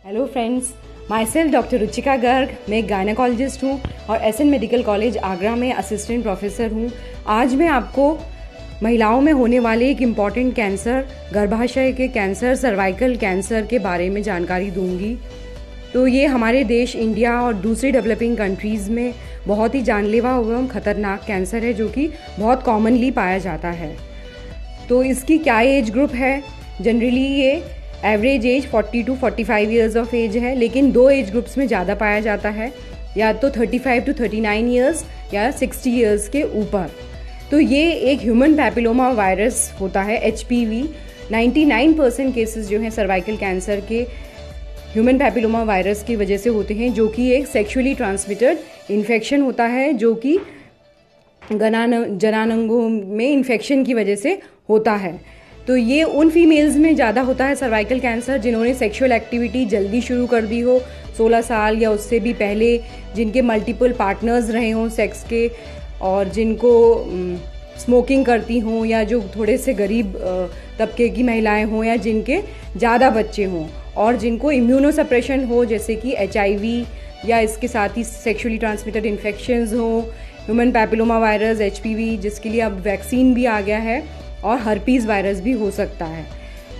Hello friends, my self doctor Ruchika Garg. मैं एक gynaecologist हूँ और एसएन मेडिकल कॉलेज आगरा में असिस्टेंट प्रोफेसर हूँ। आज मैं आपको महिलाओं में होने वाले एक इम्पॉर्टेंट कैंसर, गर्भाशय के कैंसर, सर्वाइकल कैंसर के बारे में जानकारी दूंगी। तो ये हमारे देश इंडिया और दूसरी डेवलपिंग कंट्रीज़ में बहुत ही जानलेवा एवं खतरनाक कैंसर है जो कि बहुत कॉमनली पाया जाता है। तो इसकी क्या एज ग्रुप है? जनरली ये average age 40 to 45 years of age है, लेकिन दो एज ग्रुप्स में ज़्यादा पाया जाता है, या तो 35 to 39 ईयर्स या 60 ईयर्स के ऊपर। तो ये एक ह्यूमन पैपिलोमा वायरस होता है, HPV। 99% केसेस जो हैं सर्वाइकल कैंसर के ह्यूमन पैपिलोमा वायरस की वजह से होते हैं, जो कि एक सेक्सुअली ट्रांसमिटेड इन्फेक्शन होता है, जो कि जनानंगों में इन्फेक्शन की वजह से होता है। तो ये उन फीमेल्स में ज़्यादा होता है सर्वाइकल कैंसर जिन्होंने सेक्सुअल एक्टिविटी जल्दी शुरू कर दी हो, 16 साल या उससे भी पहले, जिनके मल्टीपल पार्टनर्स रहे हों सेक्स के, और जिनको स्मोकिंग करती हों, या जो थोड़े से गरीब तबके की महिलाएं हों, या जिनके ज़्यादा बच्चे हों, और जिनको इम्यूनोसप्रेशन हो जैसे कि HIV, या इसके साथ ही सेक्सुअली ट्रांसमिटेड इन्फेक्शंस हों, ह्यूमन पैपिलोमा वायरस, HPV, जिसके लिए अब वैक्सीन भी आ गया है, और हर्पीज़ वायरस भी हो सकता है।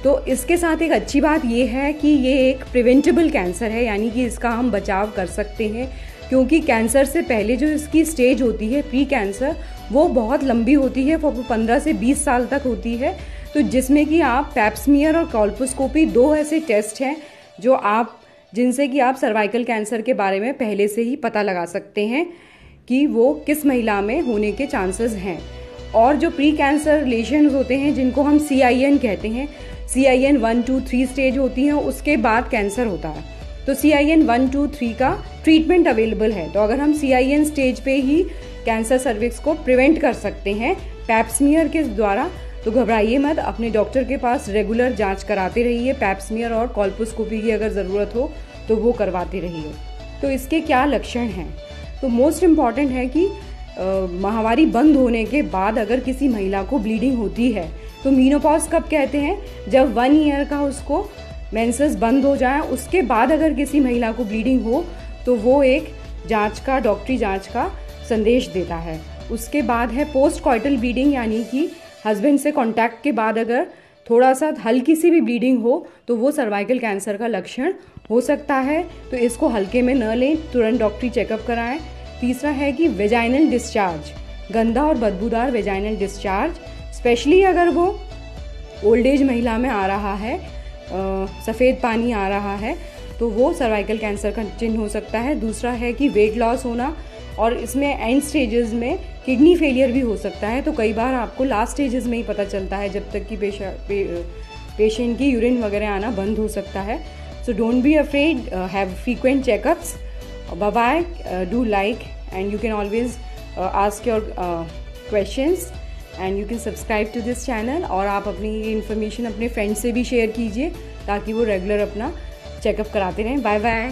तो इसके साथ एक अच्छी बात ये है कि ये एक प्रिवेंटेबल कैंसर है, यानी कि इसका हम बचाव कर सकते हैं, क्योंकि कैंसर से पहले जो इसकी स्टेज होती है प्री कैंसर, वो बहुत लंबी होती है, वो 15 से 20 साल तक होती है। तो जिसमें कि आप पैप्समियर और कोल्पोस्कोपी, दो ऐसे टेस्ट हैं जिनसे कि आप सर्वाइकल कैंसर के बारे में पहले से ही पता लगा सकते हैं कि वो किस महिला में होने के चांसेस हैं। और जो प्री कैंसर लेशंस होते हैं, जिनको हम CIN कहते हैं, CIN 1, 2, 3 स्टेज होती हैं, उसके बाद कैंसर होता है। तो CIN 1, 2, 3 का ट्रीटमेंट अवेलेबल है। तो अगर हम CIN स्टेज पे ही कैंसर सर्विक्स को प्रिवेंट कर सकते हैं पैप्समियर के द्वारा, तो घबराइए मत, अपने डॉक्टर के पास रेगुलर जांच कराते रहिए। पैप्समियर और कोल्पोस्कोपी की अगर ज़रूरत हो तो वो करवाते रहिए। तो इसके क्या लक्षण हैं? तो मोस्ट इम्पॉर्टेंट है कि माहवारी बंद होने के बाद अगर किसी महिला को ब्लीडिंग होती है, तो मीनोपॉज कब कहते हैं? जब 1 ईयर का उसको मेंसेस बंद हो जाए, उसके बाद अगर किसी महिला को ब्लीडिंग हो तो वो एक डॉक्टरी जांच का संदेश देता है। उसके बाद है पोस्ट कॉइटल ब्लीडिंग, यानी कि हस्बैंड से कॉन्टैक्ट के बाद अगर थोड़ा सा हल्की सी भी ब्लीडिंग हो तो वो सर्वाइकल कैंसर का लक्षण हो सकता है। तो इसको हल्के में न लें, तुरंत डॉक्टरी चेकअप कराएं। तीसरा है कि वेजाइनल डिस्चार्ज, गंदा और बदबूदार वेजाइनल डिस्चार्ज, स्पेशली अगर वो ओल्ड एज महिला में आ रहा है, सफ़ेद पानी आ रहा है, तो वो सर्वाइकल कैंसर का चिन्ह हो सकता है। दूसरा है कि वेट लॉस होना, और इसमें एंड स्टेजेस में किडनी फेलियर भी हो सकता है। तो कई बार आपको लास्ट स्टेजेस में ही पता चलता है, जब तक कि पेशेंट की यूरिन वगैरह आना बंद हो सकता है। So don't be afraid, have frequent checkups. Bye-bye, do like, and you can always ask your questions, and you can subscribe to this channel। और आप अपनी ये इन्फॉर्मेशन अपने फ्रेंड्स से भी शेयर कीजिए ताकि वो रेगुलर अपना चेकअप कराते रहें। Bye bye.